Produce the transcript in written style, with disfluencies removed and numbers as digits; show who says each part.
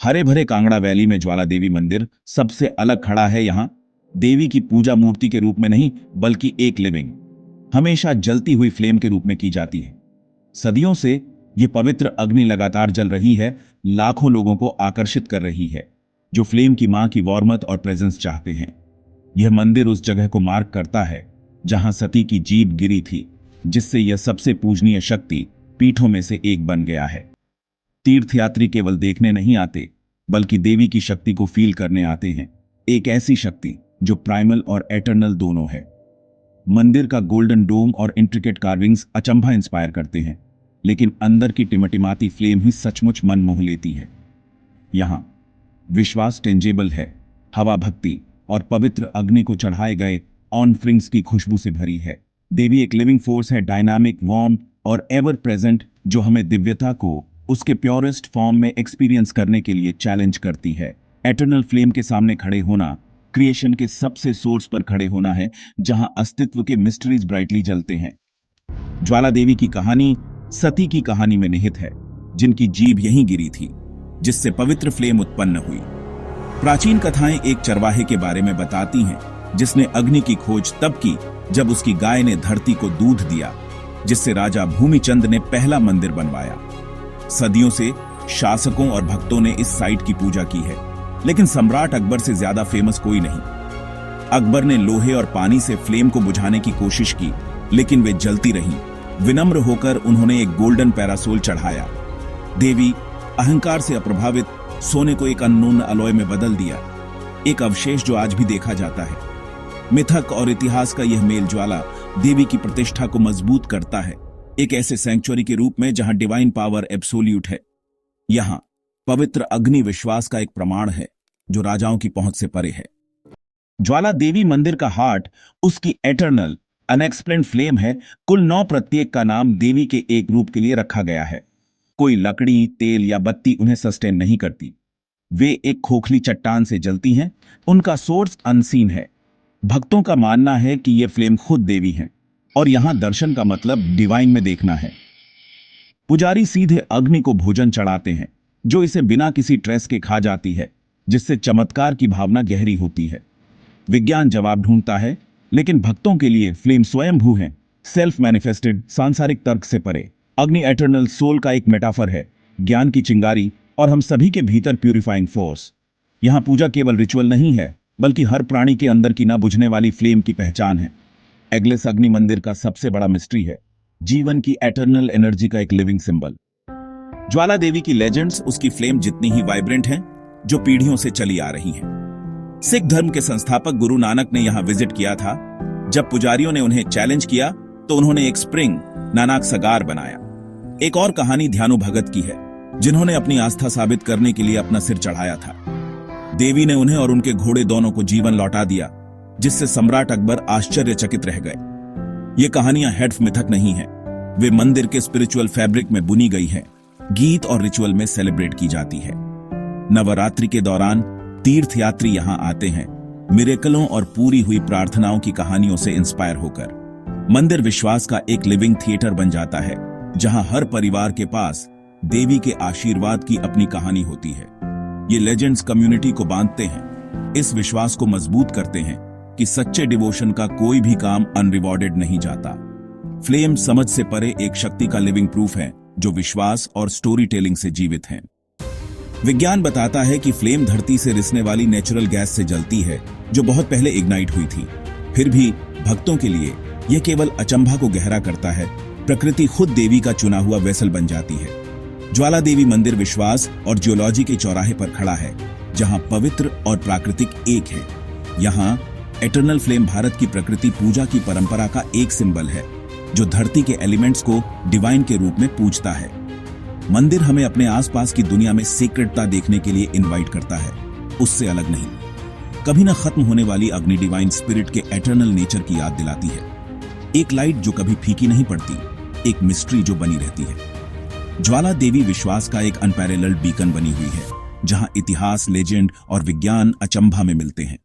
Speaker 1: हरे भरे कांगड़ा वैली में ज्वाला देवी मंदिर सबसे अलग खड़ा है। यहाँ देवी की पूजा मूर्ति के रूप में नहीं, बल्कि एक लिविंग, हमेशा जलती हुई फ्लेम के रूप में की जाती है। सदियों से यह पवित्र अग्नि लगातार जल रही है, लाखों लोगों को आकर्षित कर रही है जो फ्लेम की मां की वार्मथ और प्रेजेंस चाहते हैं। यह मंदिर उस जगह को मार्क करता है जहां सती की जीभ गिरी थी, जिससे यह सबसे पूजनीय शक्ति पीठों में से एक बन गया है। तीर्थयात्री केवल देखने नहीं आते, बल्कि देवी की शक्ति को फील करने आते हैं। एक ऐसी शक्ति जो प्राइमल और एटर्नल दोनों है। मंदिर का गोल्डन डोम और इंट्रिकेट कार्विंग्स अचंभा इंस्पायर करते हैं, लेकिन अंदर की टिमटिमाती फ्लेम ही सचमुच मन मोह लेती है। यहां विश्वास टेंजेबल है, हवा भक्ति और पवित्र अग्नि को चढ़ाए गए ऑनफ्रिंग्स की खुशबू से भरी है। देवी एक लिविंग फोर्स है, डायनामिक, वार्म और एवर प्रेजेंट, जो हमें दिव्यता को उसके प्योरेस्ट फॉर्म में एक्सपीरियंस करने के लिए चैलेंज करती है। एटर्नल फ्लेम के सामने खड़े होना, क्रिएशन के सबसे सोर्स पर खड़े होना है, जहां अस्तित्व के मिस्ट्रीज ब्राइटली जलते हैं। ज्वाला देवी की कहानी सती की कहानी में निहित है, जिनकी जीभ यहीं गिरी थी, जिससे पवित्र फ्लेम उत्पन्न हुई। प्राचीन कथाएं एक चरवाहे के बारे में बताती हैं, जिसने अग्नि की खोज तब की जब उसकी गाय ने धरती को दूध दिया, जिससे राजा भूमिचंद ने पहला मंदिर बनवाया। सदियों से शासकों और भक्तों ने इस साइट की पूजा की है, लेकिन सम्राट अकबर से ज्यादा फेमस कोई नहीं। अकबर ने लोहे और पानी से फ्लेम को बुझाने की कोशिश की, लेकिन वे जलती रहीं। विनम्र होकर उन्होंने एक गोल्डन पैरासोल चढ़ाया। देवी अहंकार से अप्रभावित सोने को एक अननोन अलॉय में बदल दिया, एक अवशेष जो आज भी देखा जाता है। मिथक और इतिहास का यह मेल ज्वाला देवी की प्रतिष्ठा को मजबूत करता है, एक ऐसे सैंक्चुअरी के रूप में जहां डिवाइन पावर एब्सोल्यूट है। यहां पवित्र अग्नि विश्वास का एक प्रमाण है जो राजाओं की पहुंच से परे है। ज्वाला देवी मंदिर का हार्ट उसकी एटर्नल अनएक्सप्लेन्ड फ्लेम है। कुल 9 प्रत्येक का नाम देवी के एक रूप के लिए रखा गया है। कोई लकड़ी, तेल या बत्ती उन्हें सस्टेन नहीं करती। वे एक खोखली चट्टान से जलती हैं। उनका सोर्स अनसीन है। भक्तों का मानना है कि ये फ्लेम खुद देवी हैं, और यहां दर्शन का मतलब डिवाइन में देखना है। पुजारी सीधे अग्नि को भोजन चढ़ाते हैं, जो इसे बिना किसी ट्रेस के खा जाती है, जिससे चमत्कार की भावना गहरी होती है। विज्ञान जवाब ढूंढता है, लेकिन भक्तों के लिए फ्लेम स्वयंभू है, सेल्फ मैनिफेस्टेड, सांसारिक तर्क से परे। अग्नि एटर्नल सोल का एक मेटाफर है, ज्ञान की चिंगारी और हम सभी के भीतर प्यूरिफाइंग फोर्स। यहां पूजा केवल रिचुअल नहीं है, बल्कि हर प्राणी के अंदर की ना बुझने वाली फ्लेम की पहचान है। एग्लेस अग्नि मंदिर का सबसे बड़ा मिस्ट्री है, जीवन की एटर्नल एनर्जी का एक लिविंग सिंबल। ज्वाला देवी की लेजेंड्स उसकी फ्लेम जितनी ही वाइब्रेंट हैं, जो पीढ़ियों से चली आ रही हैं। सिख धर्म के संस्थापक गुरु नानक ने यहां विजिट किया था। जब पुजारियों ने उन्हें चैलेंज किया, तो उन्होंने एक स्प्रिंग नानक सगार बनाया। एक और कहानी ध्यानु भगत की है, जिन्होंने अपनी आस्था साबित करने के लिए अपना सिर चढ़ाया था। देवी ने उन्हें और उनके घोड़े दोनों को जीवन लौटा दिया, जिससे सम्राट अकबर आश्चर्यचकित रह गए। ये कहानियां हेडफ मिथक नहीं है, वे मंदिर के स्पिरिचुअल फैब्रिक में बुनी गई हैं, गीत और रिचुअल में सेलिब्रेट की जाती है। नवरात्रि के दौरान तीर्थयात्री यहां आते हैं, मिरेकलों और पूरी हुई प्रार्थनाओं की कहानियों से इंस्पायर होकर। मंदिर विश्वास का एक लिविंग थिएटर बन जाता है, जहां हर परिवार के पास देवी के आशीर्वाद की अपनी कहानी होती है। ये लेजेंड्स कम्युनिटी को बांधते हैं, इस विश्वास को मजबूत करते हैं कि सच्चे डिवोशन का कोई भी काम अनरिवॉर्डेड नहीं जाता। फ्लेम समझ से परे एक शक्ति का लिविंग प्रूफ है, जो विश्वास और स्टोरी टेलिंग से जीवित है। विज्ञान बताता है कि फ्लेम धरती से रिसने वाली नेचुरल गैस से जलती है, जो बहुत पहले इग्नाइट हुई थी। फिर भी भक्तों के लिए यह केवल अचंभा को गहरा करता है। प्रकृति खुद देवी का चुना हुआ वेसल बन जाती है। ज्वाला देवी मंदिर विश्वास और जियोलॉजी के चौराहे पर खड़ा है, जहां पवित्र और प्राकृतिक एक है। यहां एटर्नल फ्लेम भारत की प्रकृति पूजा की परंपरा का एक सिंबल है, जो धरती के एलिमेंट्स को डिवाइन के रूप में पूजता है। मंदिर हमें अपने आसपास की दुनिया में सीक्रेटता देखने के लिए इनवाइट करता है, उससे अलग नहीं। कभी न खत्म होने वाली अग्नि डिवाइन स्पिरिट के एटर्नल नेचर की याद दिलाती है। एक लाइट जो कभी फीकी नहीं पड़ती, एक मिस्ट्री जो बनी रहती है। ज्वाला देवी विश्वास का एक अनपैरेलल्ड बीकन बनी हुई है, जहां इतिहास, लेजेंड और विज्ञान अचंभा में मिलते हैं।